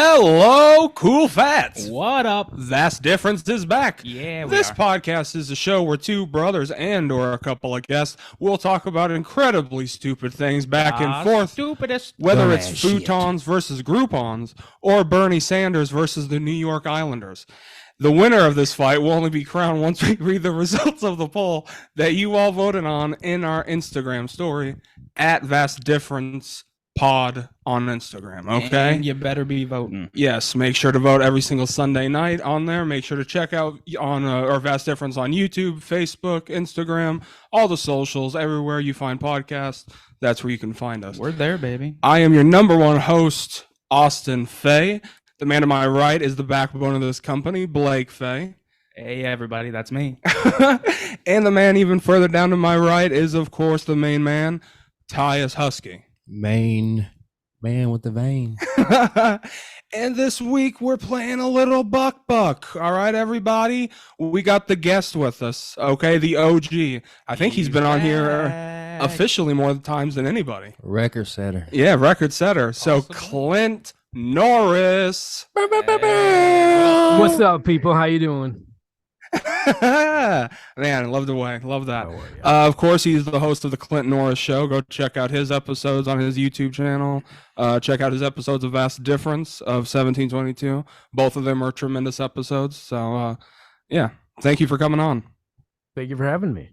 Hello, cool fats. What up? Vast Difference is back. Yeah, This podcast is a show where two brothers and or a couple of guests will talk about incredibly stupid things back and forth. Stupidest. Whether it's futons versus Groupons or Bernie Sanders versus the New York Islanders. The winner of this fight will only be crowned once we read the results of the poll that you all voted on in our Instagram story at Vast Difference Pod on Instagram. Okay, And you better be voting. Yes, make sure to vote every single Sunday night on there. Make sure to check out on our Vast Difference on YouTube, Facebook, Instagram, all the socials, everywhere you find podcasts. That's where you can find us. We're there, baby. I am your number one host, Austin Faye. The man to my right is the backbone of this company, Blake Faye. Hey, everybody, that's me. And the man even further down to my right is, of course, the main man, Tyus Husky. Main man with the vein. And this week we're playing a little buck. All right, everybody. We got the guest with us. Okay, the OG. I think he's been on here officially more times than anybody. Record setter. Yeah, record setter. So Clint Norris. What's up, people? How you doing? Man, love the way. Love that. Of course, he's the host of the Clint Norris Show. Go check out his episodes on his YouTube channel. Check out his episodes of Vast Difference of 1722. Both of them are tremendous episodes. So, yeah, thank you for coming on. Thank you for having me.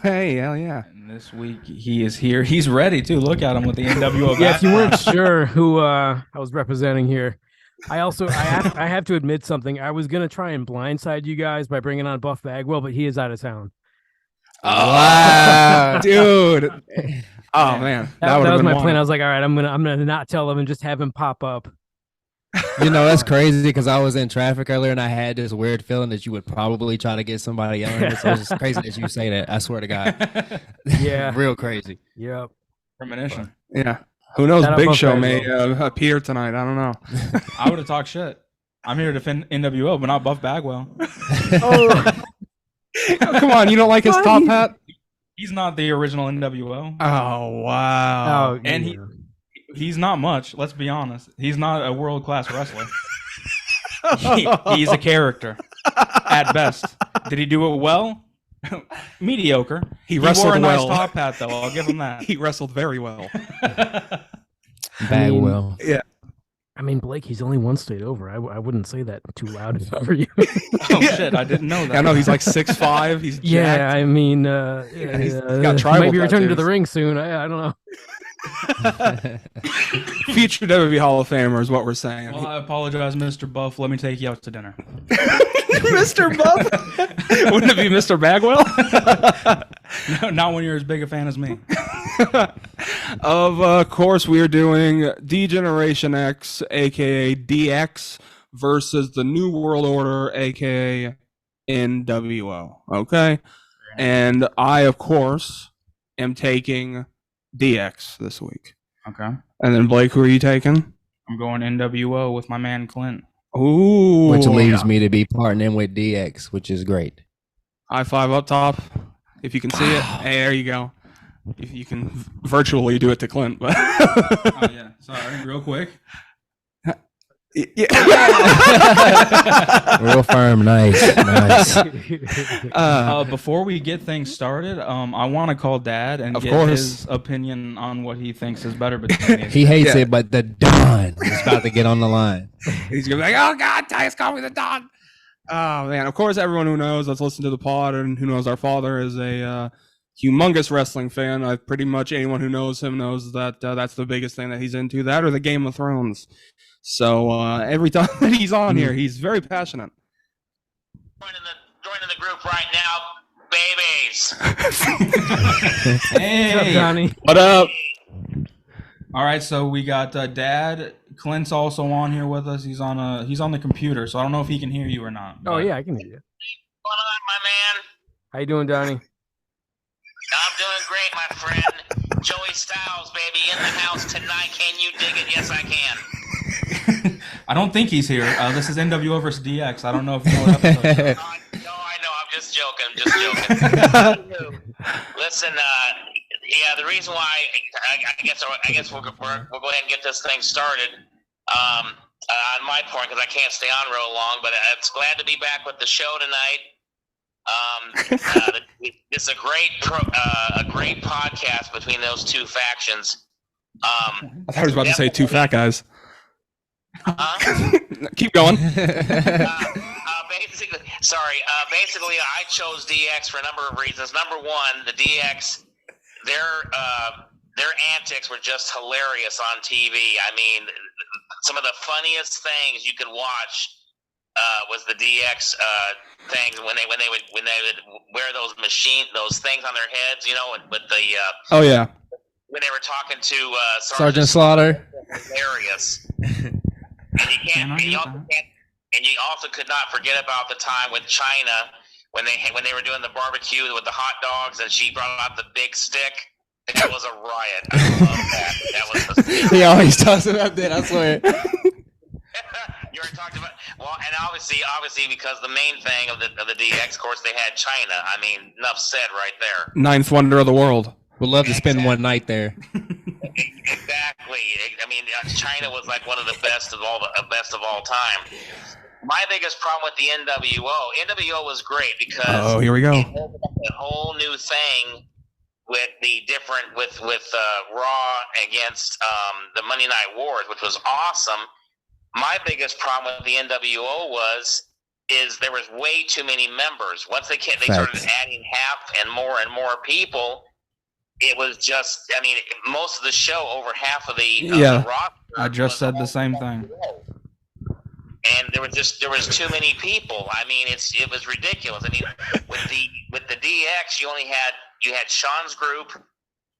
Hey, hell yeah. And this week he is here. He's ready too. Look at him with the NWO. Yeah, if you weren't sure who I was representing here, I have to admit something. I was gonna try and blindside you guys by bringing on Buff Bagwell, but he is out of town. Wow, dude. Oh man, that was my plan. I was like, all right, I'm gonna not tell him and just have him pop up. You know, that's crazy because I was in traffic earlier and I had this weird feeling that you would probably try to get somebody on. So it's just crazy that you say that. I swear to God. Yeah. Real crazy. Yep. Premonition. Yeah. Who knows? Shout out Big Buff Show Bagwell. may appear tonight. I don't know. I would have talked shit. I'm here to defend NWO, but not Buff Bagwell. Oh. Come on, you don't like his top hat? He's not the original NWO. Oh wow. Oh, And he's not much. Let's be honest. He's not a world-class wrestler. He's a character at best. Did he do it well? Mediocre. He wrestled wore a nice well. top hat, though. I'll give him that. He wrestled very well. Bagwell. Yeah. I mean, Blake, he's only one state over. I wouldn't say that too loud if I were you. Oh shit, I didn't know that. I know he's like 6'5". He's Yeah, jacked. I mean, he's got tribal might be returning to tattoos. the ring soon. I don't know. Future WWE Hall of Famer is what we're saying. Well, I apologize, Mr. Buff. Let me take you out to dinner. Mr. Buff? Wouldn't it be Mr. Bagwell? No, not when you're as big a fan as me. Of course, we are doing D-Generation X, a.k.a. DX, versus the New World Order, a.k.a. NWO. Okay? And I, of course, am taking DX this week. Okay. And then, Blake, who are you taking? I'm going NWO with my man Clint. Ooh. Which leaves me to be partnering with DX, which is great. High five up top, if you can see it. Hey, there you go. If you can virtually do it to Clint, but Oh yeah, sorry, real quick. yeah. Real firm, nice. Before we get things started, I want to call Dad and Of get course. his opinion on what he thinks is better between these. He hates Yeah. it, but the Don is about to get on the line. He's gonna be like, "Oh God, Tyus, call me the Don." Oh man! Of course, everyone who knows us listen to the pod and who knows our father is a humongous wrestling fan. Pretty much anyone who knows him knows that that's the biggest thing that he's into. That or the Game of Thrones. So every time that he's on here, he's very passionate. Joining the group right now, babies. Hey, What's up, Donnie? What up? all right. So we got Dad. Clint's also on here with us. He's on the computer, so I don't know if he can hear you or not. Oh yeah, I can hear you. What's going on, my man? How you doing, Donnie? I'm doing great, my friend. Joey Styles, baby, in the house tonight. Can you dig it? Yes, I can. I don't think he's here. This is NWO versus DX. I don't know if you know what episode. No, I know. I'm just joking. Listen, yeah, the reason why I guess we'll go ahead and get this thing started. on my point, because I can't stay on real long, but it's glad to be back with the show tonight. It's a great podcast between those two factions. I thought he was about to say two fat guys. Keep going. Basically, I chose DX for a number of reasons. Number one, the DX, their antics were just hilarious on TV. I mean, some of the funniest things you could watch was the DX things when they would wear those things on their heads, you know, with the oh yeah, when they were talking to Sergeant Slaughter. Hilarious. And you also could not forget about the time with China when they were doing the barbecue with the hot dogs, and she brought out the big stick. That was a riot. I love that. That was. He always talks about that. I swear. You already talked about and obviously because the main thing of the DX, of course, they had China. I mean, enough said right there. Ninth wonder of the world. Would love to spend one night there. Exactly. I mean, China was like one of the best of all time. My biggest problem with the NWO was great because here we go. it opened up a whole new thing with the different with Raw against the Monday Night Wars, which was awesome. My biggest problem with the NWO is there was way too many members. Once they started adding half and more people, it was just, I mean, most of the show, over half of the roster. I just said the same thing. And there was too many people. I mean, it was ridiculous. I mean, with the DX, you had Sean's group.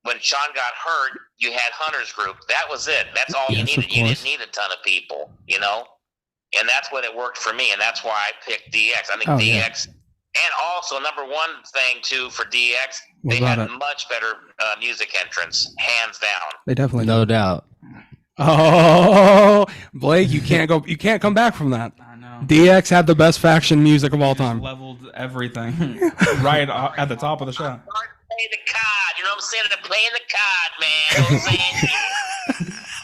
When Sean got hurt, you had Hunter's group. That was it. That's all you needed. You didn't need a ton of people, you know? And that's what it worked for me, and that's why I picked DX. I think DX, and also number one thing too for DX, they had much better music entrance, hands down. They definitely no doubt. Oh, Blake, you can't come back from that. I know. DX had the best faction music of all time. Leveled everything right at the top of the show. Play the card, you know what I'm saying? They're playing the card, man. You know what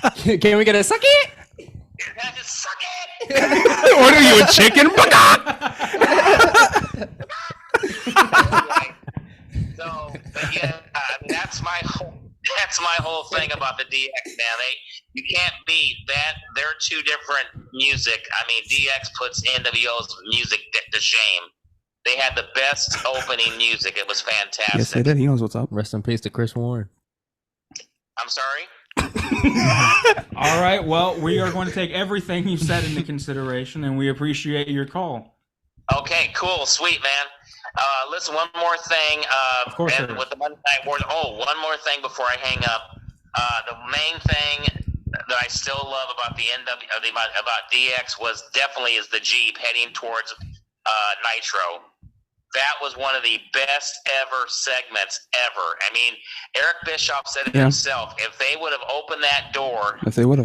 I'm saying? Can we get a suck it? Just suck it. What are you, a chicken? That's my whole thing about the DX, man. You can't beat that. They're two different music. I mean, DX puts NWO's music to shame. They had the best opening music. It was fantastic. Yes, they did. He knows what's up. Rest in peace to Chris Warren. I'm sorry? All right. Well, we are going to take everything you said into consideration, and we appreciate your call. Okay, cool. Sweet, man. Listen, one more thing. Of course, and with the Monday Night Wars. Oh, one more thing before I hang up. The main thing that I still love about about DX is the Jeep heading towards Nitro. That was one of the best ever segments ever. I mean, Eric Bischoff said it himself. If they would have opened that door, wrestling would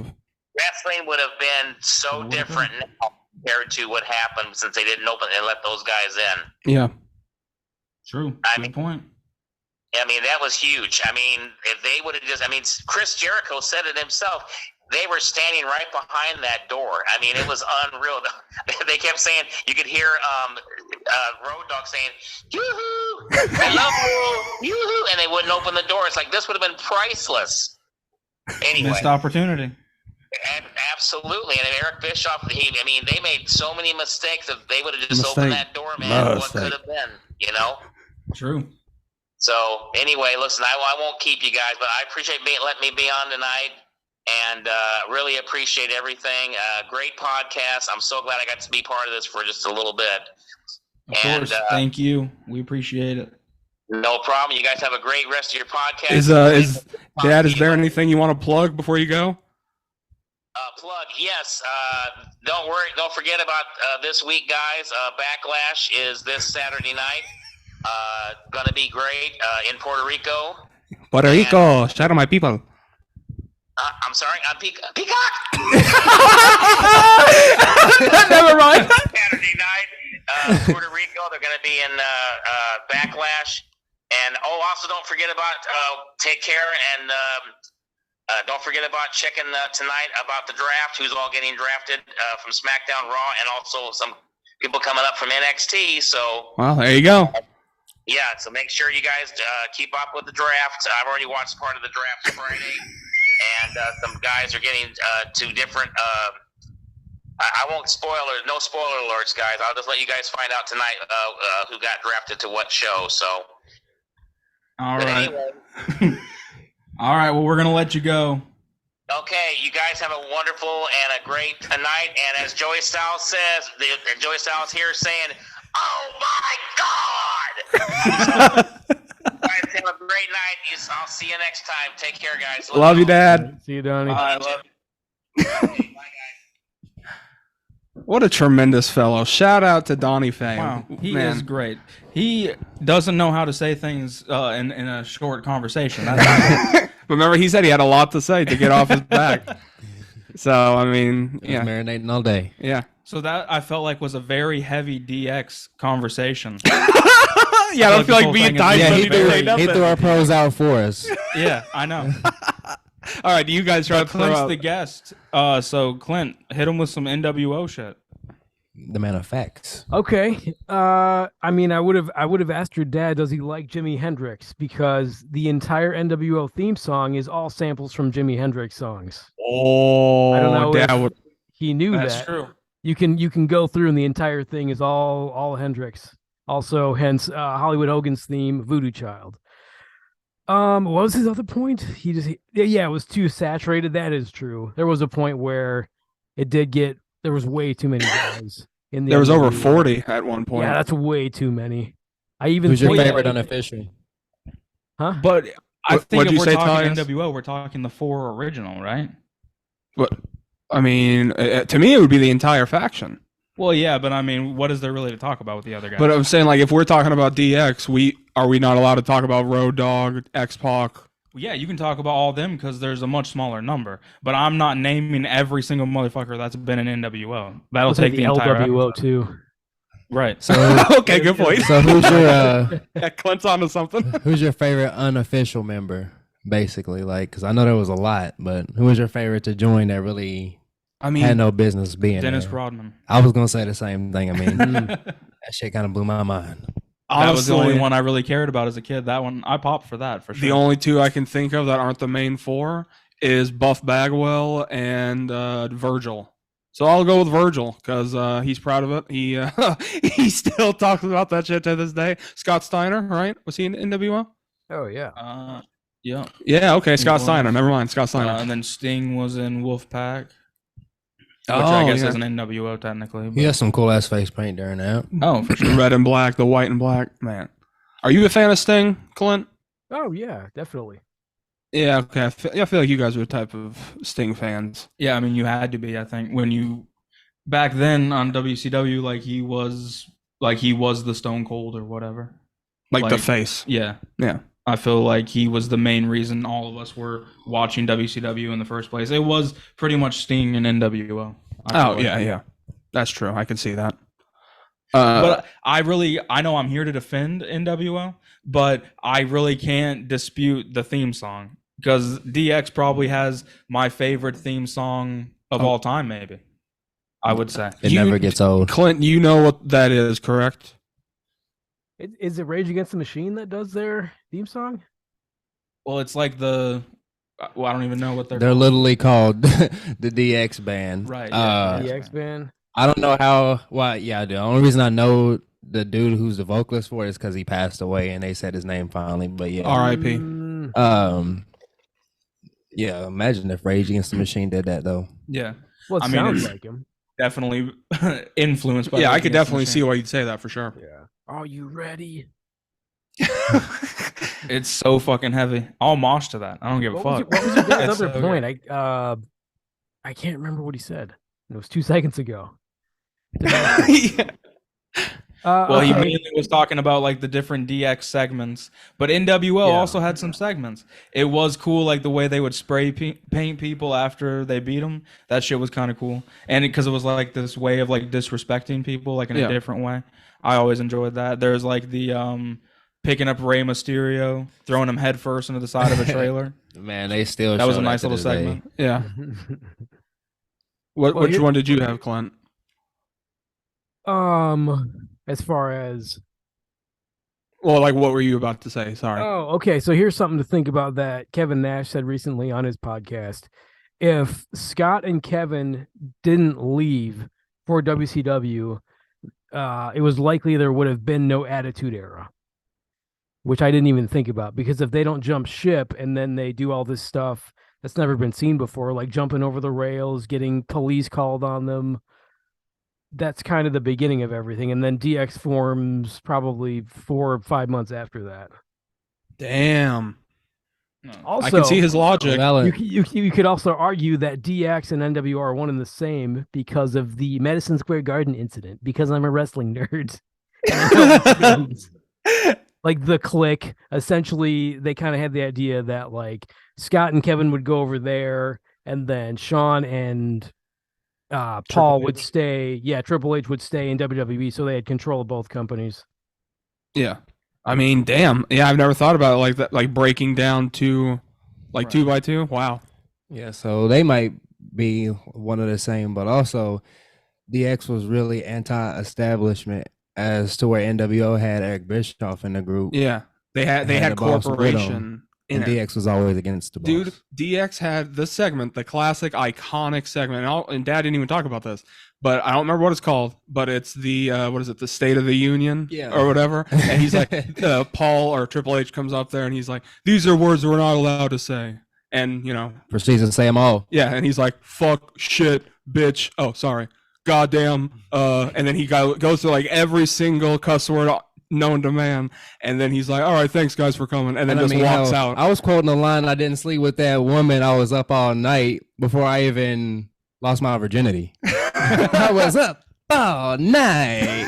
have been so different now compared to what happened since they didn't open and let those guys in. Yeah. True. Good point. I mean, that was huge. I mean, if they would have Chris Jericho said it himself. They were standing right behind that door. I mean, it was unreal. They kept saying, you could hear Road Dogg saying, yoo-hoo, I love you, yoo-hoo, and they wouldn't open the door. It's like, this would have been priceless. Anyway. Missed opportunity. Absolutely. And Eric Bischoff, they made so many mistakes. If they would have just opened that door, man, what could have been, you know? True. So, anyway, listen, I won't keep you guys, but I appreciate letting me be on tonight. And really appreciate everything. Great podcast. I'm so glad I got to be part of this for just a little bit. Of course. Thank you. We appreciate it. No problem. You guys have a great rest of your podcast. Dad, is there anything you want to plug before you go? Plug, yes. Don't worry. Don't forget about this week, guys. Backlash is this Saturday night. Gonna be great in Puerto Rico. Puerto Rico. Shout out my people. I'm sorry, I'm Peacock. Never mind. Saturday night, Puerto Rico. They're going to be in Backlash, and also don't forget about Take Care and Don't forget about checking tonight about the draft, who's all getting drafted from SmackDown, Raw, and also some people coming up from NXT. So, Well, there you go. yeah, so make sure you guys keep up with the draft. I've already watched part of the draft Friday, and some guys are getting to different. I won't no spoiler alerts, guys. I'll just let you guys find out tonight who got drafted to what show. So, All but right. anyway. All right. Well, we're gonna let you go. Okay, you guys have a wonderful and a great night. And as Joey Styles says, Joey Styles here saying, "Oh my God!" Guys, have a great night. I'll see you next time. Take care, guys. Love you, Dad. See you, Donnie. I love you. Bye, guys. What a tremendous fellow. Shout out to Donnie Faye. Wow, he Man. is great. He doesn't know how to say things in a short conversation. That's Remember, he said he had a lot to say to get off his back. So, I mean, Yeah. yeah. Marinating all day. Yeah. so that I felt like was a very heavy DX conversation. Yeah, I don't like feel this like whole being thing is Tyson. Yeah, really he need to say threw, nothing. he threw our pros out for us. Yeah, I know. All right, do you guys try But to throw Clint's out? the guest. So Clint, hit him with some NWO shit. The man of facts. Okay. I mean, I would have asked your dad, does he like Jimi Hendrix? Because the entire NWO theme song is all samples from Jimi Hendrix songs. Oh, I don't know Dad if would- he knew That's that. true. You can go through and the entire thing is all Hendrix. Also, hence Hollywood Hogan's theme, Voodoo Child. What was his other point? Yeah, it was too saturated. That is true. There was a point where there was way too many guys in the there was over NWO. 40 at one point. Yeah, that's way too many. I even Who's your think, favorite like- unofficial? Huh? But I What- think what'd if you we're say, talking Tyus? NWO, we're talking the 4 original, right? But, I mean, to me, it would be the entire faction. Well, yeah, but I mean, what is there really to talk about with the other guys? But I'm saying, like, if we're talking about DX, are we not allowed to talk about Road Dogg, X-Pac? Yeah, you can talk about all them because there's a much smaller number. But I'm not naming every single motherfucker that's been in NWO. That'll I'll take take the the entire LWO episode. too. Right. So, Okay, good point. so who's your Yeah, Clint's onto something. who's your favorite unofficial member? Basically, like, because I know there was a lot, but who was your favorite to join that really I mean, had no business being Dennis there? Rodman. I was gonna say the same thing. I mean, That that shit kind of blew my mind. was the only honestly, one I really cared about as a kid. That one, I popped for that for sure. the only two I can think of that aren't the main 4 is Buff Bagwell and Virgil. So I'll go with Virgil because he's proud of it. He he still talks about that shit to this day. Scott Steiner, right? Was he in NWO? Oh yeah. Yeah. Yeah. Okay, Scott was. Steiner. Never mind, Scott Steiner. And then Sting was in Wolfpack, which Oh, I guess yeah. is an NWO technically. He But... has some cool ass face paint during that. Oh, for sure. Red and black, the white and black. Man, are you a fan of Sting, Clint? Oh yeah, definitely. Yeah. Okay. I feel like you guys are the type of Sting fans. Yeah, I mean, you had to be. I think when you back then on WCW, he was the Stone Cold or whatever. Like the Like- face. Yeah, Yeah. I feel like he was the main reason all of us were watching WCW in the first place. It was pretty much Sting and NWO. I feel Oh like. yeah. That's true. I can see that. But I know I'm here to defend NWO, but I really can't dispute the theme song because DX probably has my favorite theme song of all time. Maybe I would say. It You- never gets old. Clint, you know what that is, correct? Is it Rage Against the Machine that does their theme song? Well, it's like I don't even know what They're called. literally called the DX band. Right, yeah. The X Band. I don't know how. Well, yeah, I do. The only reason I know the dude who's the vocalist for it is because he passed away and they said his name finally. But yeah, R.I.P. Yeah. Imagine if Rage Against the Machine did that though. Yeah, Well, it I mean, sounds it's- like him. definitely influenced by. Yeah, I Rage could Against the definitely see Machine. why you'd say that for sure. Yeah. Are you ready? It's so fucking heavy. I'll mosh to that. I don't give a What was, fuck. what was your dad's It's other so point? I can't remember what he said. It was 2 seconds ago. Yeah. Well, he okay. mainly was talking about the different DX segments, but NWO Yeah. also had some segments. It was cool, the way they would spray paint people after they beat them. That shit was kind of cool, and because it was this way of disrespecting people in Yeah. a different way. I always enjoyed that. There's picking up Rey Mysterio, throwing him headfirst into the side of a trailer. Man, they still. That was show a nice to little this day. segment. Yeah. Well, Which one did you have, Clint? As far as Well, like, what were you about to say? Sorry. Oh, okay. So here's something to think about that Kevin Nash said recently on his podcast. If Scott and Kevin didn't leave for WCW, it was likely there would have been no Attitude Era, which I didn't even think about, because if they don't jump ship and then they do all this stuff that's never been seen before, like jumping over the rails, getting police called on them, that's kind of the beginning of everything. And then DX forms probably 4 or 5 months after that. Damn. Also, I can see his logic. You could also argue that DX and NWO are one and the same because of the Madison Square Garden incident, because I'm a wrestling nerd. Like the Click, essentially, they kind of had the idea that like Scott and Kevin would go over there, and then Shawn and Paul would stay. Yeah, Triple H would stay in WWE, so they had control of both companies. Yeah. I mean, damn. Yeah, I've never thought about it like that, like breaking down to like Right. 2 by 2. Wow. Yeah, so they might be one of the same, but also DX was really anti-establishment as to where NWO had Eric Bischoff in the group. Yeah. They had the boss with corporation in and it. DX was always against the boss. Dude, DX had the segment, the classic iconic segment, and Dad didn't even talk about this, but I don't remember what it's called, but it's the what is it, the State of the Union, Yeah. or whatever. And he's like, Paul or Triple H comes up there and he's like, "These are words we're not allowed to say," and you know, proceeds to say them all. yeah, and he's like, "Fuck, shit, bitch." Oh, sorry, goddamn. And then he goes to like every single cuss word known to man, and then he's like, "All right, thanks guys for coming," and then And I just mean, walks hell, out. I was quoting the line, "I didn't sleep with that woman. I was up all night before I even lost my virginity." I was up all night.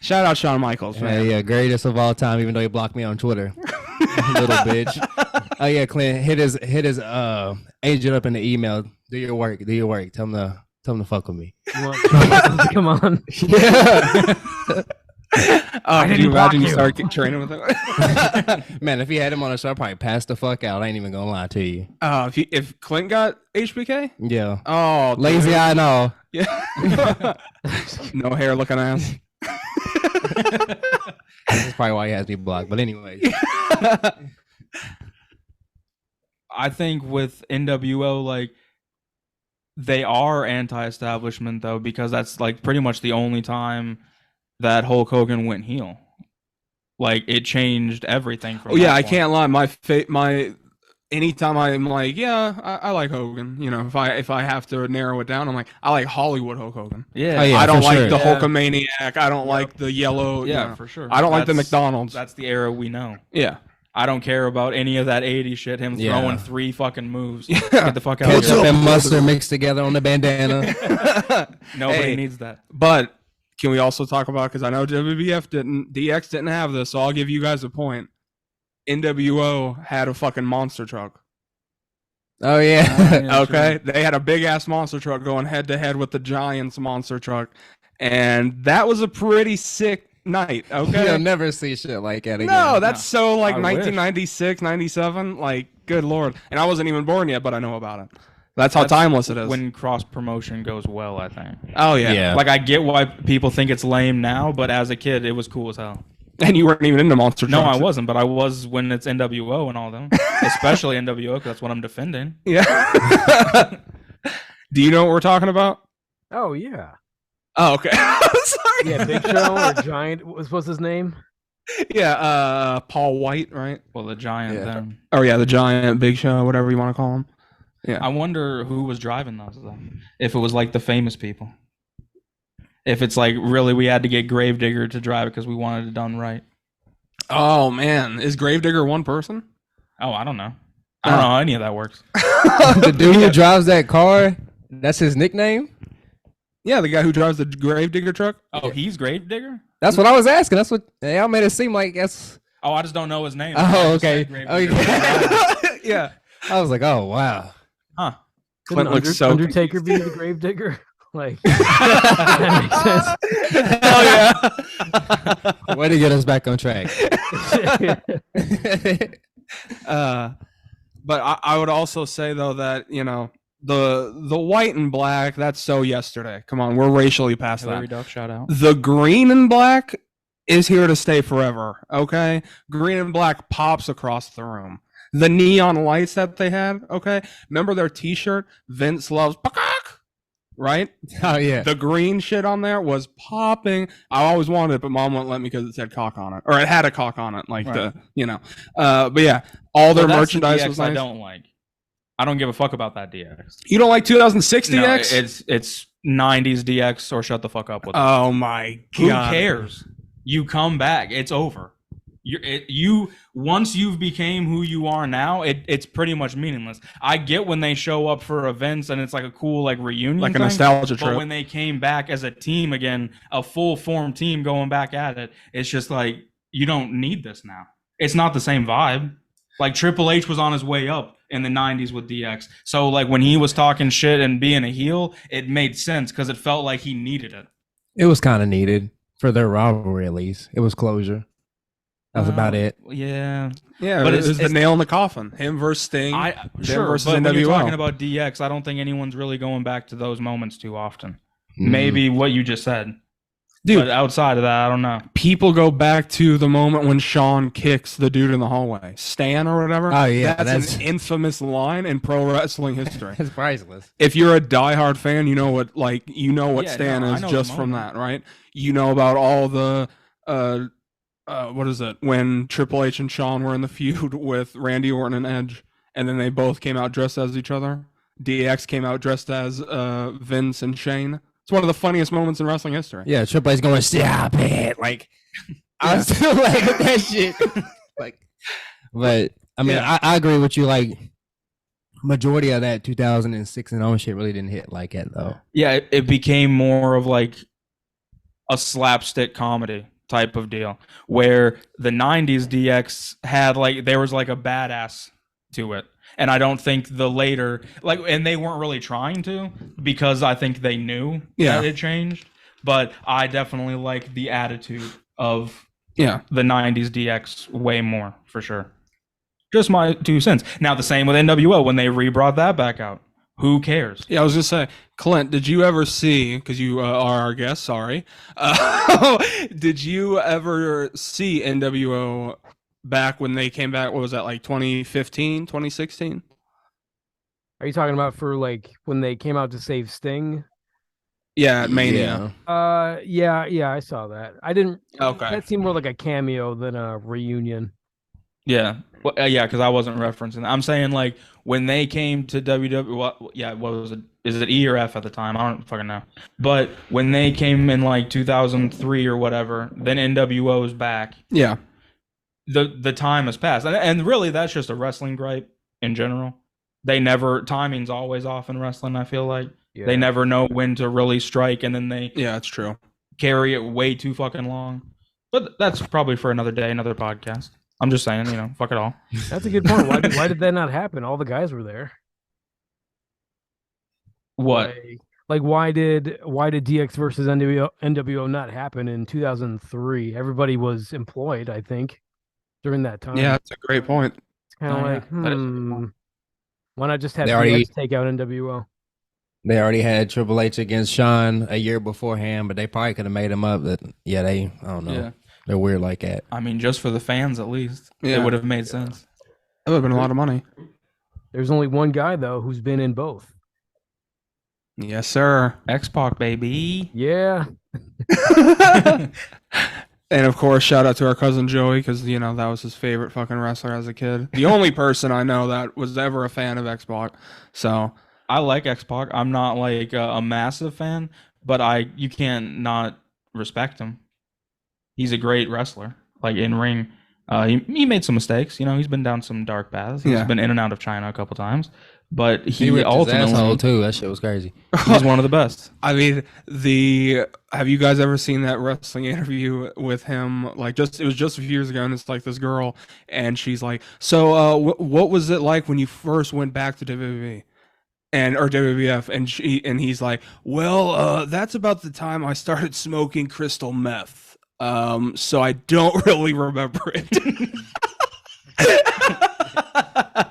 Shout out Shawn Michaels, man. Yeah, greatest of all time, even though he blocked me on Twitter. Little bitch. Oh yeah, Clint, hit his agent up in the email. Do your work. Tell him to fuck with me. Come on. Yeah. Can you imagine you start training with him? Man, if he had him on the show, I'd probably pass the fuck out. I ain't even gonna lie to you. If Clint got HBK, Yeah. oh, Lazy dude. eye and all. Yeah. No hair looking ass. That's probably why he has me blocked. But anyways. I think with NWO, like, they are anti-establishment though, because that's like pretty much the only time that Hulk Hogan went heel. Like, it changed everything. From Oh yeah, that I point. can't lie. My anytime I'm like, yeah, I like Hogan. You know, if I have to narrow it down, I'm like, I like Hollywood Hulk Hogan. Yeah, Oh, yeah. I don't for like sure. the Yeah. Hulkamaniac. I don't like the yellow. yeah, you know. for sure. I don't like the That's- McDonald's. That's the era we know. Yeah. I don't care about any of that 80s shit. Him Yeah. throwing 3 fucking moves. Yeah. Get the fuck out of Ketchup here. and mustard mixed together on the bandana. Nobody Hey. needs that. But can we also talk about, because I know DX didn't have this, so I'll give you guys a point. NWO had a fucking monster truck. Oh yeah. Yeah, Okay, true. they had a big ass monster truck going head to head with the Giants monster truck, and that was a pretty sick night. Okay, You'll never see shit like that again. no, that's so like I wish. 1996, 97. Like, good lord, and I wasn't even born yet, but I know about it. That's how timeless it is. When cross promotion goes well, I think. Oh yeah. Yeah. Like, I get why people think it's lame now, but as a kid, it was cool as hell. And you weren't even into monster No, trucks. I wasn't, but I was when it's NWO and all them, especially NWO, because that's what I'm defending. Yeah. Do you know what we're talking about? Oh yeah. Oh, okay. Sorry. Yeah, Big Show or Giant. What's his name? Yeah, Paul White, right? Well, the Giant Yeah. then. Oh yeah, the Giant, Big Show, whatever you want to call him. I wonder who was driving those, though. If it was like the famous people. If it's like, really, we had to get Gravedigger to drive it because we wanted it done right. Oh man, is Gravedigger one person? Oh, I don't know. I don't know how any of that works. The dude who drives that car, that's his nickname? Yeah, the guy who drives the Gravedigger truck. Oh, he's Gravedigger? That's what I was asking. That's what y'all made it seem like. That's. Oh, I just don't know his name. Oh, I just okay. said Gravedigger. Okay. Yeah. I was like, oh wow. Huh. Clint Couldn't looks so Undertaker be the Gravedigger? Like, that Oh yeah. Way to get us back on track. makes sense. But I would also say though that the white and black, that's so yesterday. Come on, we're racially past Hillary that. Duff, shout out. The green and black is here to stay forever. Okay, green and black pops across the room. The neon lights that they had. Okay, remember their T-shirt? Vince loves Peacock, right? Oh yeah. The green shit on there was popping. I always wanted it, but mom wouldn't let me because it said cock on it, or it had a cock on it, like Right. But yeah, all their Well, that's the merchandise DX was nice. I don't like. I don't give a fuck about that DX. You don't like 2006 No, DX? it's 90s DX or shut the fuck up with it. Oh my Who god! cares? You come back, it's over. You once you've became who you are now, it's pretty much meaningless. I get when they show up for events and it's like a cool like reunion, Like a thing, nostalgia but trip. when they came back as a team again, a full form team going back at it, it's just like you don't need this now. It's not the same vibe. Like Triple H was on his way up in the 90s with DX. So like when he was talking shit and being a heel, it made sense because it felt like he needed it. It was kind of needed for their rivalry, at least. It was closure. That's about it. Yeah. Yeah, But but it's- it was the it's- nail in the coffin. Him versus Sting. Sure, versus but when you're NWO. talking about DX, I don't think anyone's really going back to those moments too often. Mm. Maybe what you just said. Dude. But outside of that, I don't know. People go back to the moment when Shawn kicks the dude in the hallway, Stan or whatever. Oh, yeah, that's that's- an infamous line in pro wrestling history. It's priceless. If you're a diehard fan, you know what Yeah, Stan no, I is know just the from moment. that, right? You know about all the what is it, when Triple H and Shawn were in the feud with Randy Orton and Edge, and then they both came out dressed as each other. DX came out dressed as Vince and Shane. It's one of the funniest moments in wrestling history. Yeah, Triple H going, stop it. Like, I was still like with that shit. Like, but I mean, Yeah. I agree with you. Like, majority of that 2006 and on shit really didn't hit like it though. Yeah, it became more of like a slapstick comedy type of deal where the 90s DX had like there was like a badass to it. And I don't think the later and they weren't really trying to because I think they knew that it changed. But I definitely like the attitude of the 90s DX way more for sure. Just my 2 cents. Now the same with NWO when they re-brought that back out. Who cares? Yeah, I was just saying, Clint, did you ever see, because you are our guest, sorry, did you ever see NWO back when they came back? What was that, like 2015, 2016? Are you talking about for like when they came out to save Sting? Yeah, at Mania. Yeah, I saw that. I didn't. Okay. That seemed more like a cameo than a reunion. Yeah. Well, yeah, because I wasn't referencing that. I'm saying like when they came to WWE, what was it? Is it E or F at the time? I don't fucking know. But when they came in like 2003 or whatever, then NWO is back. Yeah. The time has passed, and really that's just a wrestling gripe in general. Timing's always off in wrestling. I feel like they never know when to really strike, and then they it's true. carry it way too fucking long. But that's probably for another day, another podcast. I'm just saying, fuck it all. That's a good point. Why did that not happen? All the guys were there. What? Why did DX versus NWO not happen in 2003? Everybody was employed, I think, during that time. Yeah, that's a great point. It's kind of that is a good point. why not just have They already- DX take out NWO? They already had Triple H against Shawn a year beforehand, but they probably could have made him up. I don't know. Yeah. They're weird like that. I mean, just for the fans at least, Yeah. it would have made sense. That would have been a lot of money. There's only one guy though who's been in both. Yes, sir. X-Pac, baby. Yeah, And of course, shout out to our cousin Joey, because that was his favorite fucking wrestler as a kid. The only person I know that was ever a fan of X-Pac. So I like X-Pac. I'm not like a massive fan, but you can't not respect him. He's a great wrestler, like in ring. He made some mistakes. He's been down some dark paths. He's been in and out of China a couple times, but he ripped his ultimately asshole too. That shit was crazy. he's one of the best. I mean, have you guys ever seen that wrestling interview with him? Like, it was just a few years ago, and it's like this girl, and she's like, "So, what was it like when you first went back to WWE?" and or WWF, and he's like, well, that's about the time I started smoking crystal meth. So I don't really remember it.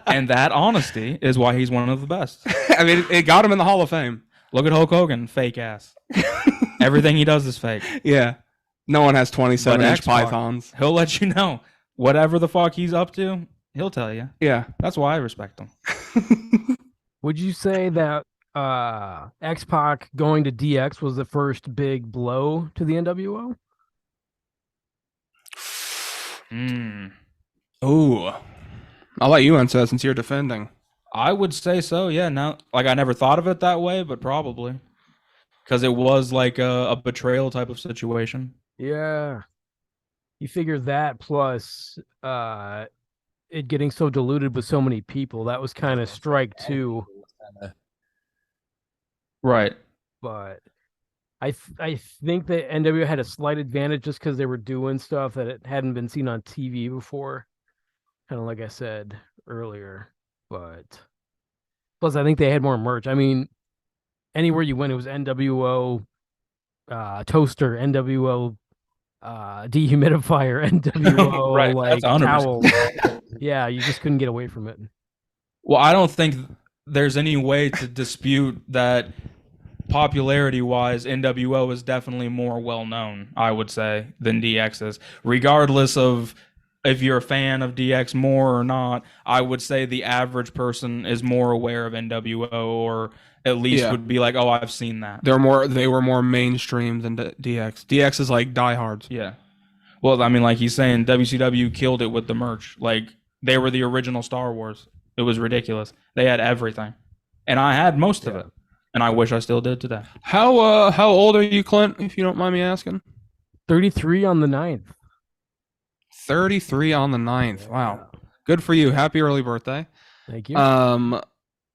And that honesty is why he's one of the best. I mean, it got him in the Hall of Fame. Look at Hulk Hogan, fake ass. Everything he does is fake. Yeah. No one has 27-inch X-Pac, pythons. He'll let you know whatever the fuck he's up to. He'll tell you. Yeah. That's why I respect him. Would you say that X-Pac going to DX was the first big blow to the NWO? Ooh. I'll let you answer that since you're defending. I would say so, yeah. Now, like, I never thought of it that way, but probably. Because it was like a betrayal type of situation. Yeah. You figure that plus it getting so diluted with so many people, that was kind of strike two. Right. But I think that NWO had a slight advantage just because they were doing stuff that it hadn't been seen on TV before. Kind of like I said earlier. But plus, I think they had more merch. I mean, anywhere you went, it was NWO toaster, NWO dehumidifier, NWO Right, like that's 100%. towels. Yeah, you just couldn't get away from it. Well, I don't think there's any way to dispute that popularity-wise, NWO is definitely more well-known, I would say, than DX is. Regardless of if you're a fan of DX more or not, I would say the average person is more aware of NWO, or at least would be like, oh, I've seen that. They were more mainstream than DX. DX is like diehards. Yeah. Well, I mean, like he's saying, WCW killed it with the merch. Like, they were the original Star Wars. It was ridiculous. They had everything. And I had most of it. And I wish I still did today. How old are you, Clint, if you don't mind me asking? 33 on the 9th. 33 on the 9th. Wow. Good for you. Happy early birthday. Thank you.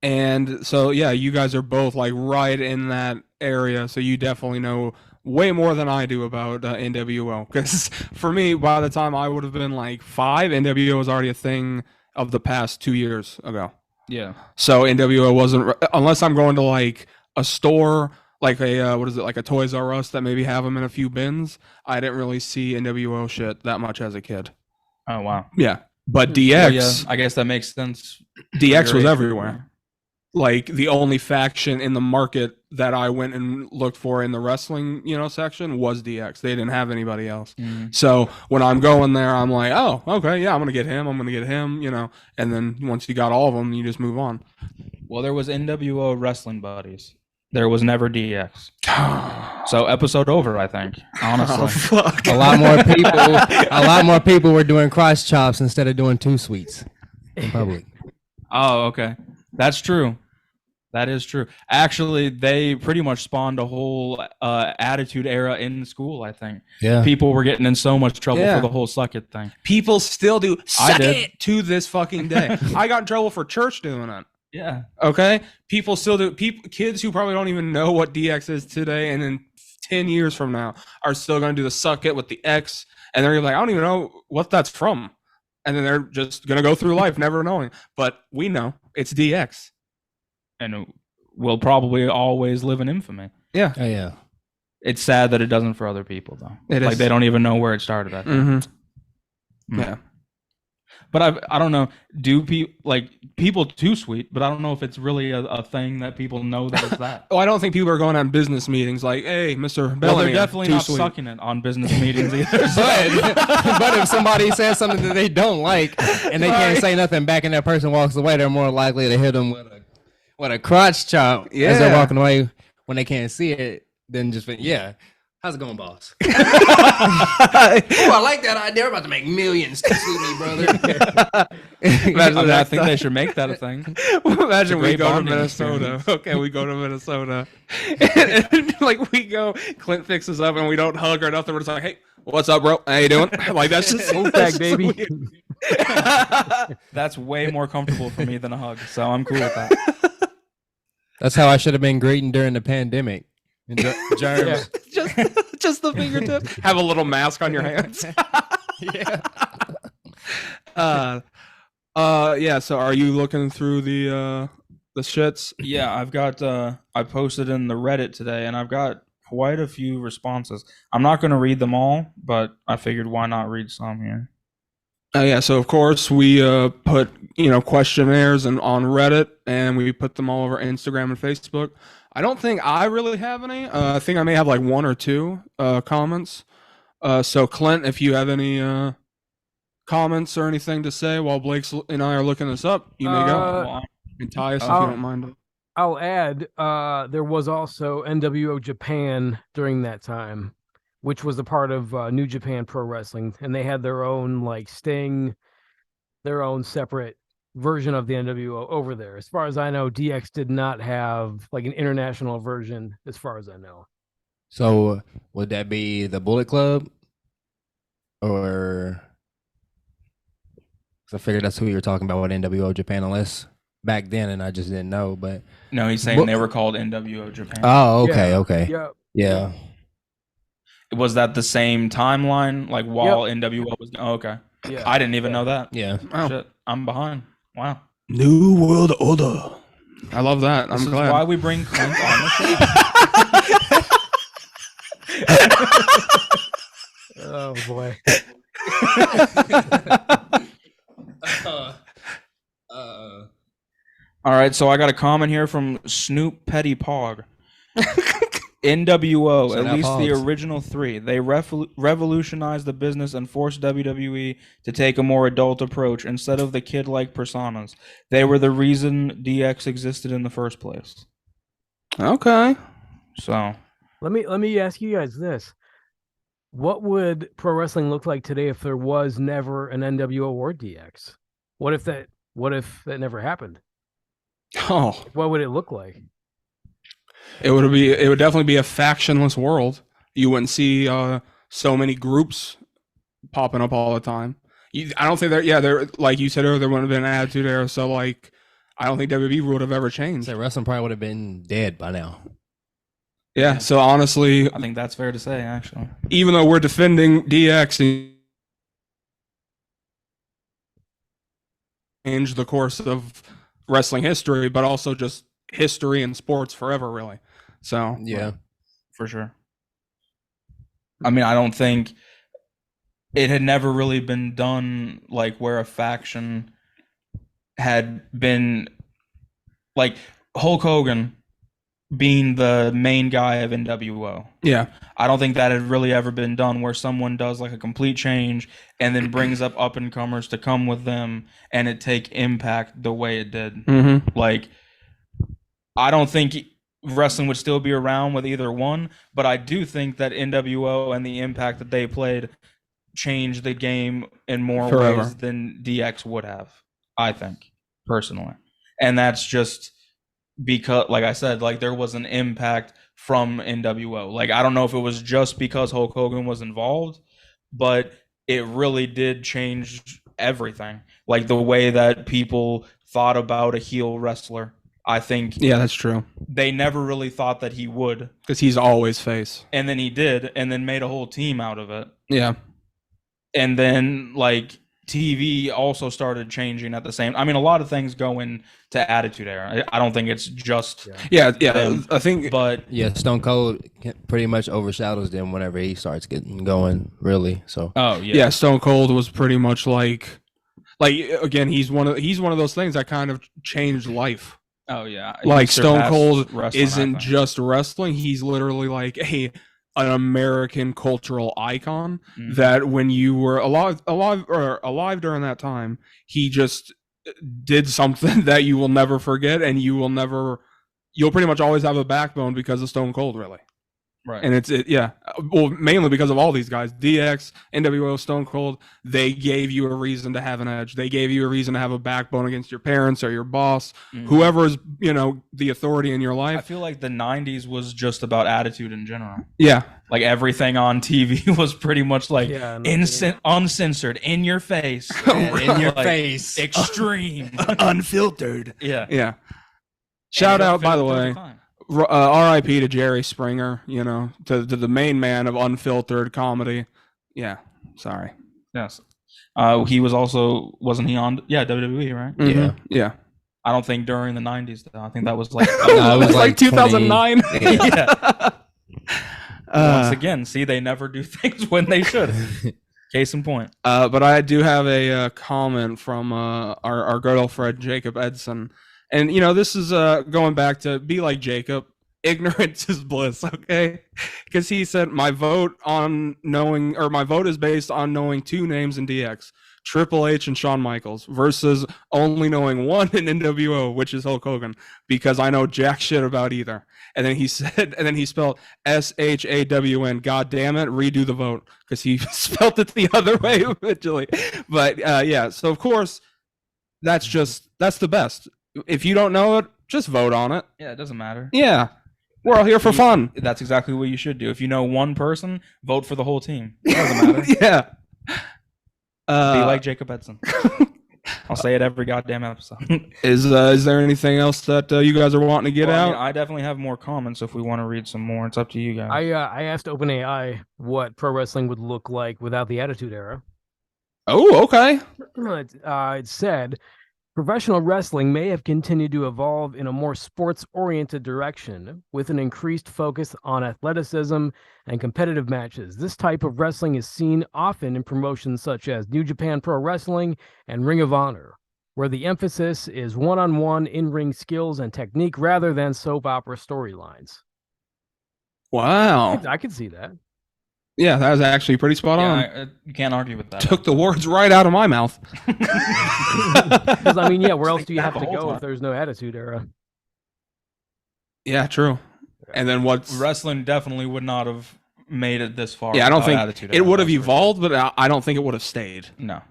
And so, yeah, you guys are both like right in that area. So you definitely know way more than I do about NWO. Because for me, by the time I would have been like 5, NWO was already a thing of the past 2 years ago. Yeah. So NWO wasn't, unless I'm going to like a store, like a, like a Toys R Us that maybe have them in a few bins. I didn't really see NWO shit that much as a kid. Oh, wow. Yeah. But DX, Well, yeah, I guess that makes sense. DX was everywhere. Like the only faction in the market that I went and looked for in the wrestling, section was DX. They didn't have anybody else. So when I'm going there, I'm like, oh, okay, yeah, I'm going to get him. And then once you got all of them, you just move on. Well, there was NWO Wrestling Buddies. There was never DX. So episode over, I think. Honestly. Oh, fuck. A lot more people were doing cross chops instead of doing two sweets in public. Oh, okay. That's true. That is true. Actually, they pretty much spawned a whole attitude era in school, I think. Yeah. People were getting in so much trouble for the whole suck it thing. People still do suck did. it to this fucking day. I got in trouble for church doing it. Yeah. Okay? People still do. Kids who probably don't even know what DX is today and in 10 years from now are still going to do the suck it with the X. And they're like, I don't even know what that's from. And then they're just going to go through life never knowing. But we know it's DX. And will probably always live in infamy. Yeah. Oh, yeah. It's sad that it doesn't for other people, though. It like is. they don't even know where it started. I think. Yeah. But I don't know. Do people too sweet? But I don't know if it's really a thing that people know that it's that. Oh, I don't think people are going on business meetings like, hey, Mr. Bellamy. Well, they're definitely too not sweet. sucking it on business meetings either. But if somebody says something that they don't like and they can't say nothing back and that person walks away, they're more likely to hit them with a crotch chop as they're walking away when they can't see it than just, how's it going, boss? Oh, I like that idea. We're about to make millions to suit me, brother. I think they should make that a thing. Imagine we great go to bonding Minnesota. experience. Okay, we go to Minnesota. and, like, we go, Clint fixes up and we don't hug or nothing. We're just like, hey, what's up, bro? How you doing? Like, that's just Wolfpack, baby. That's way more comfortable for me than a hug, so I'm cool with that. That's how I should have been greeting during the pandemic. Germs. just the fingertip. Have a little mask on your hands. Yeah. So are you looking through the the shits. Yeah, I've got I posted in the Reddit today, and I've got quite a few responses. I'm not going to read them all, but I figured why not read some here. Yeah, so of course we put questionnaires on Reddit, and we put them all over Instagram and Facebook. I don't think I really have any. I think I may have like one or two comments. So Clint, if you have any comments or anything to say while Blake and I are looking this up, you may go. And Tyus, if you don't mind. I'll add, there was also NWO Japan during that time, which was a part of New Japan Pro Wrestling, and they had their own like Sting, their own separate version of the NWO over there. As far as I know, DX did not have like an international version, as far as I know. So would that be the Bullet Club, or? I figured that's who you were talking about with NWO Japan, unless back then, and I just didn't know. But no, he's saying they were called NWO Japan. Oh, okay, okay, yeah. Was that the same timeline, like while NWO was? Oh, okay. Yeah. I didn't even know that. Yeah. Wow. Shit, I'm behind. Wow. New World Order. I love that. This I'm is glad. why we bring Clint on the show. Oh boy. All right, so I got a comment here from Snoop Petty Pog. NWO, Shout at out least the Pogs. original three, they revolutionized the business and forced WWE to take a more adult approach instead of the kid-like personas. They were the reason DX existed in the first place. Okay. So Let me ask you guys this. What would pro wrestling look like today if there was never an NWO or DX? What if that never happened? Oh, What would it look like? it would definitely be a factionless world. You wouldn't see so many groups popping up all the time. I don't think there like you said earlier, there wouldn't have been an attitude era, so like I don't think WWE would have ever changed. So wrestling probably would have been dead by now. Yeah, so honestly, I think that's fair to say, actually. even though we're defending DX, change the course of wrestling history, but also just history and sports forever, really. So Yeah. For sure. I mean, I don't think it had never really been done like where a faction had been like Hulk Hogan being the main guy of NWO. yeah, I don't think that had really ever been done where someone does like a complete change and then brings up and comers to come with them and it take impact the way it did. mm-hmm. Like, I don't think wrestling would still be around with either one, but I do think that NWO and the impact that they played changed the game in more Forever. ways than DX would have, I think, personally. And that's just because, like I said, like there was an impact from NWO. Like, I don't know if it was just because Hulk Hogan was involved, but it really did change everything. Like the way that people thought about a heel wrestler. I think Yeah, that's true. they never really thought that he would. Because he's always face. And then he did, and then made a whole team out of it. Yeah. And then, like, TV also started changing at the same. I mean, a lot of things go into Attitude Era. I don't think it's just Yeah. them, I think. but Yeah, Stone Cold pretty much overshadows them whenever he starts getting going, really. So Yeah, Stone Cold was pretty much like again, he's one of those things that kind of changed life. Oh yeah, Like Stone surpassed Cold wrestling, I isn't think. just wrestling; he's literally like an American cultural icon. Mhm. That when you were alive during that time, he just did something that you will never forget, and you'll pretty much always have a backbone because of Stone Cold, really. Right. And well, mainly because of all these guys, DX, NWO, Stone Cold, they gave you a reason to have an edge. They gave you a reason to have a backbone against your parents or your boss, whoever is, the authority in your I life. feel like the 90s was just about attitude in general. Yeah. Like everything on TV was pretty much like uncensored, in your face. in your Like, face. Extreme. Unfiltered. Yeah. Yeah. Shout out, by the way, Fine. R.I.P. to Jerry Springer, to the main man of unfiltered comedy. Yeah. Sorry. Yes. He was also, wasn't he on? Yeah, WWE, right? Mhm. Yeah. I don't think during the 90s though. I think that was like No, it was like 2009. yeah. Once Uh, again, see, they never do things when they should. Case in point. but I do have a comment from our good old friend Jacob Edson, and this is going back to be like Jacob. Ignorance is bliss, okay? Because he said my vote is based on knowing two names in DX, Triple H and Shawn Michaels, versus only knowing one in NWO, which is Hulk Hogan, because I know jack shit about either. And then he spelled SHAWN. God damn it, redo the vote, because he spelled it the other way originally. But yeah, so of course that's the best. If you don't know it, just vote on it. Yeah, it doesn't matter. Yeah. We're all here for fun. That's exactly what you should do. If you know one person, vote for the whole team. It doesn't matter. Yeah. Be like Jacob Edson. I'll say it every goddamn episode. Is there anything else that you guys are wanting to get out? I definitely have more comments if we want to read some more. It's up to you guys. I asked OpenAI what pro wrestling would look like without the Attitude Era. Oh, okay. It said professional wrestling may have continued to evolve in a more sports-oriented direction with an increased focus on athleticism and competitive matches. This type of wrestling is seen often in promotions such as New Japan Pro Wrestling and Ring of Honor, where the emphasis is one-on-one in-ring skills and technique rather than soap opera storylines. Wow. I could see that. Yeah, that was actually pretty spot on. You can't argue with that. Took the words right out of my mouth. Because I mean, yeah, where else do you have The to whole go time. if there's no Attitude Era? Yeah, true. And then what's Wrestling definitely would not have made it this far. Yeah, I don't without think Attitude it Era, would have that's for sure. evolved, but I don't think it would have stayed. No.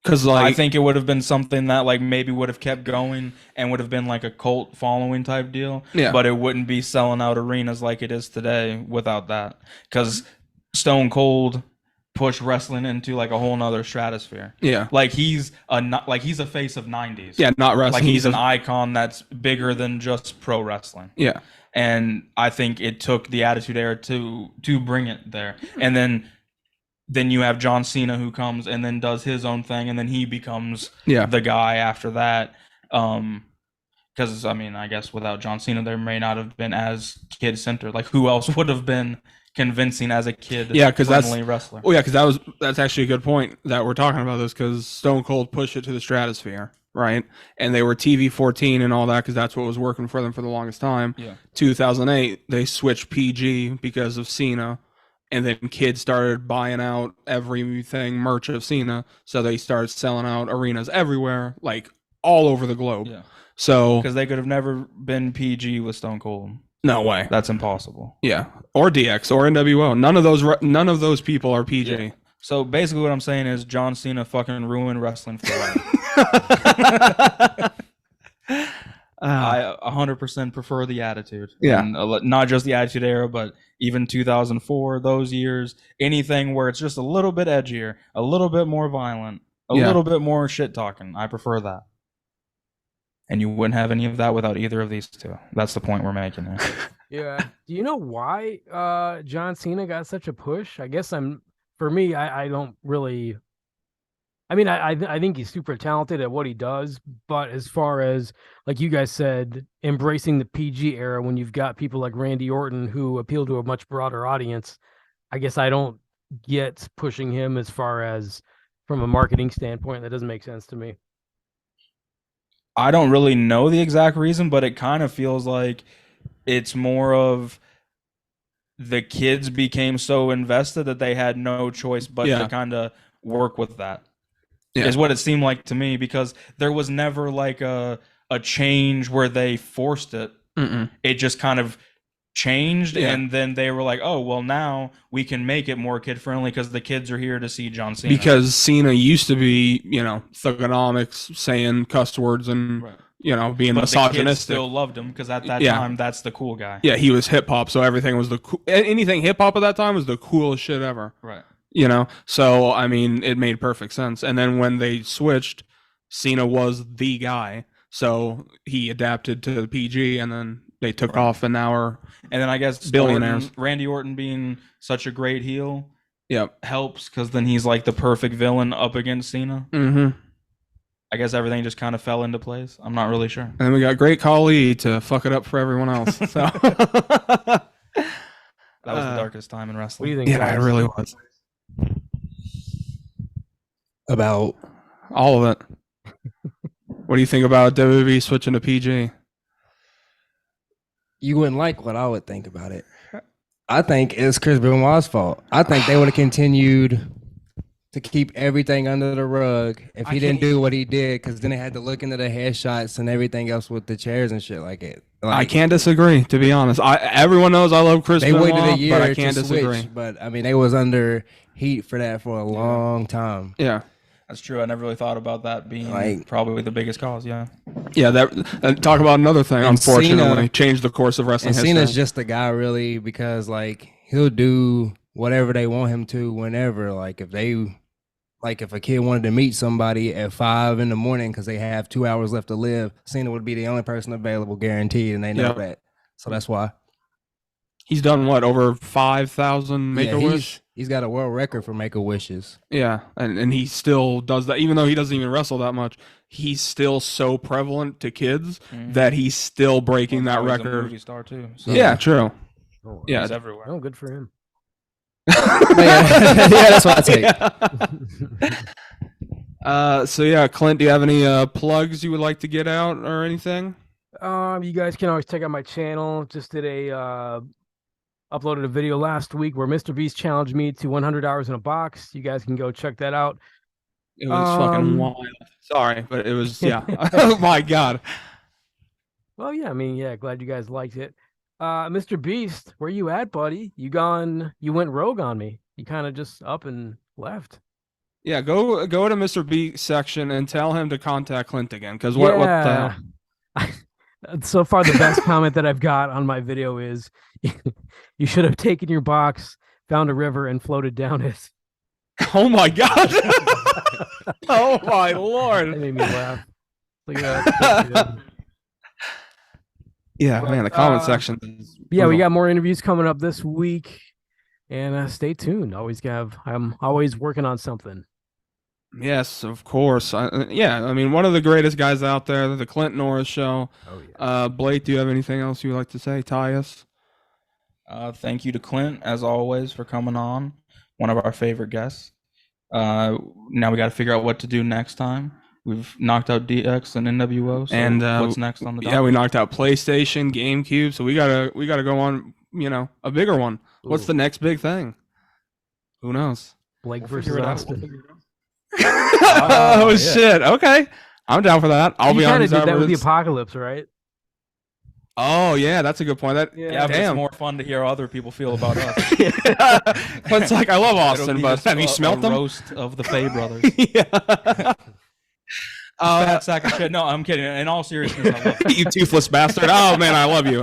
Because I think it would have been something that like maybe would have kept going and would have been like a cult following type deal. Yeah. But it wouldn't be selling out arenas like it is today without that. Because Stone Cold pushed wrestling into like a whole nother stratosphere. Yeah. Like he's a face of 90s. Yeah, not wrestling. Like he's an icon that's bigger than just pro wrestling. Yeah. And I think it took the Attitude Era to bring it there. And then you have John Cena who comes and then does his own thing, and then he becomes the guy after that. Because I mean, I guess without John Cena, there may not have been as kid centered. Like who else would have been convincing as a kid? Yeah, because that's wrestler. Oh yeah, because that's actually a good point that we're talking about this, because Stone Cold pushed it to the stratosphere, right? And they were TV 14 and all that because that's what was working for them for the longest time. Yeah. 2008, they switched PG because of Cena. And then kids started buying out everything merch of Cena, so they started selling out arenas everywhere, like all over the globe. Yeah. So Because they could have never been PG with Stone Cold. no way. That's impossible. Yeah, or DX or NWO. None of those people are PG. Yeah. So basically, what I'm saying is John Cena fucking ruined wrestling for life. I 100% prefer the Attitude. Yeah. And, not just the Attitude Era, but even 2004, those years, anything where it's just a little bit edgier, a little bit more violent, a little bit more shit talking. I prefer that. And you wouldn't have any of that without either of these two. That's the point we're making here. Yeah. Do you know why John Cena got such a push? I guess I don't really. I mean, I think he's super talented at what he does, but as far as, like you guys said, embracing the PG era when you've got people like Randy Orton who appeal to a much broader audience, I guess I don't get pushing him as far as from a marketing standpoint. That doesn't make sense to me. I don't really know the exact reason, but it kind of feels like it's more of the kids became so invested that they had no choice but to kind of work with that. Yeah. Is what it seemed like to me, because there was never like a change where they forced it. Mm-mm. It just kind of changed, and then they were like, oh, well, now we can make it more kid friendly because the kids are here to see John Cena. Because Cena used to be, thugonomics, saying cuss words and being but misogynistic. the kids still loved him because at that time that's the cool guy. Yeah, he was hip hop, so everything was anything hip hop at that time was the coolest shit ever. Right. So I mean, it made perfect sense. And then when they switched, Cena was the guy, so he adapted to the PG, and then they took off, and now are and then I guess billionaires. Randy Orton being such a great heel, Yep, helps because then he's like the perfect villain up against Cena. Mm-hmm. I guess everything just kind of fell into place. I'm not really sure. And then we got Great Khali to fuck it up for everyone else. So That was the darkest time in What do wrestling. you think? yeah, guys? it really was. About All of it. What do you think about WWE switching to PG? you wouldn't like what I would think about it. I think it's Chris Benoit's fault. I think they would have continued to keep everything under the rug if he didn't do what he did, because then they had to look into the headshots and everything else with the chairs and shit like it. I Like, can't disagree, to be honest. Everyone knows I love Chris they Benoit, waited a year but I can't to disagree. switch, but I mean, they was under heat for that for a long time. Yeah. That's true. I never really thought about that being Like- probably the biggest cause. Yeah. Yeah, talk about another thing, And unfortunately. Cena- changed the course of wrestling And history. Cena's just the guy, really, because like he'll do whatever they want him to whenever. Like if a kid wanted to meet somebody at 5 a.m. because they have 2 hours left to live, Cena would be the only person available, guaranteed, and they know Yep. that. So that's why. He's done what, over 5,000 Make-A-Wish? He's got a world record for Make-A-Wishes. Yeah, and he still does that, even though he doesn't even wrestle that much. He's still so prevalent to kids that he's still breaking that He's a record. movie star too. So Yeah, true. Oh, Yeah. he's everywhere. Oh, good for him. Yeah, that's what I take. So yeah, Clint, do you have any plugs you would like to get out or anything? You guys can always check out my channel. Just did uploaded a video last week where Mr. Beast challenged me to 100 hours in a box. You guys can go check that out. It was fucking wild. Sorry, but it was, yeah. Oh my God. Well, yeah, I mean, yeah, glad you guys liked it. Mr. Beast, where you at, buddy? You went rogue on me. You kind of just up and left. Yeah, go to Mr. B section and tell him to contact Clint again. Because what the hell? So far, the best comment that I've got on my video is, you should have taken your box, found a river, and floated down it. Oh my God. Oh my That Lord. made me laugh. Look at that. Yeah, man, the comment section. Is Yeah, we brutal. got more interviews coming up this week, and stay tuned. I'm always working on something. Yes, of course. Yeah, I mean, one of the greatest guys out there, the Clint Norris Show. Oh yeah. Blake, do you have anything else you would like to say? Tie us? Thank you to Clint, as always, for coming on. One of our favorite guests. Now we got to figure out what to do next time. We've knocked out DX and NWO. So And what's next on the Yeah, docket? we knocked out PlayStation, GameCube, so we gotta go on, a bigger one. What's Ooh. the next big thing? Who knows? Blake We'll versus figure it out. Austin. Oh yeah. shit! Okay, I'm down for that. I'll You be on kind of these did that with the hours. apocalypse, right? Oh yeah, that's a good point. That Yeah, but it's damn. more fun to hear how other people feel about us. But it's like I love It'll Austin, be but just have you a smelt them? roast of the Faye brothers. Yeah. Fat sack of shit. No, I'm kidding. In all seriousness, I love it. You toothless bastard. Oh man, I love you.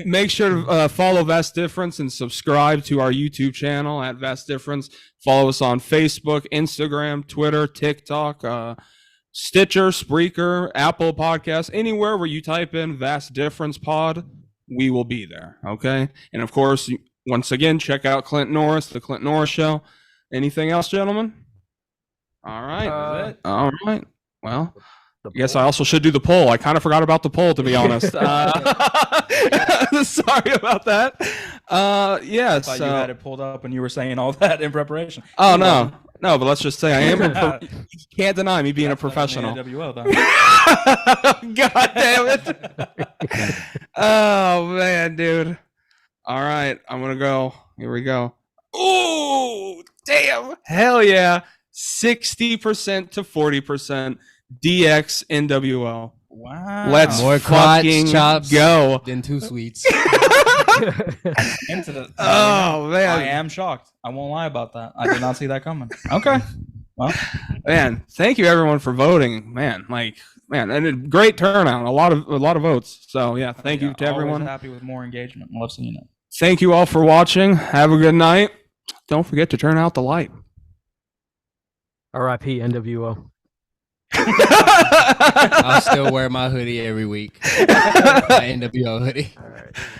Make sure to follow Vast Difference and subscribe to our YouTube channel at Vast Difference. Follow us on Facebook, Instagram, Twitter, TikTok, Stitcher, Spreaker, Apple Podcasts, anywhere where you type in Vast Difference Pod, we will be there. Okay. And of course, once again, check out Clint Norris, the Clint Norris Show. Anything else, gentlemen? All right. All right. Well, I guess I also should do the poll. I kind of forgot about the poll, to be honest. Sorry about that. Yeah. I thought you had it pulled up and you were saying all that in preparation. Oh no, but let's just say I am. You can't deny me being a professional. NWO, though. God damn it! Oh man, dude. All right, I'm gonna go. Here we go. Ooh, damn! Hell yeah! 60% to 40%. DX NWO. Wow. Let's More crotch fucking chops go. than 2 sweets. Into the, Oh man, I am shocked. I won't lie about that. I did not see that coming. Okay. Well, man, thank you everyone for voting. Man, and a great turnout. A lot of votes. So yeah, thank you to always everyone. happy with more engagement. Love seeing it. Thank you all for watching. Have a good night. Don't forget to turn out the light. R.I.P. NWO. I'll still wear my hoodie every week. My NWO hoodie. All right.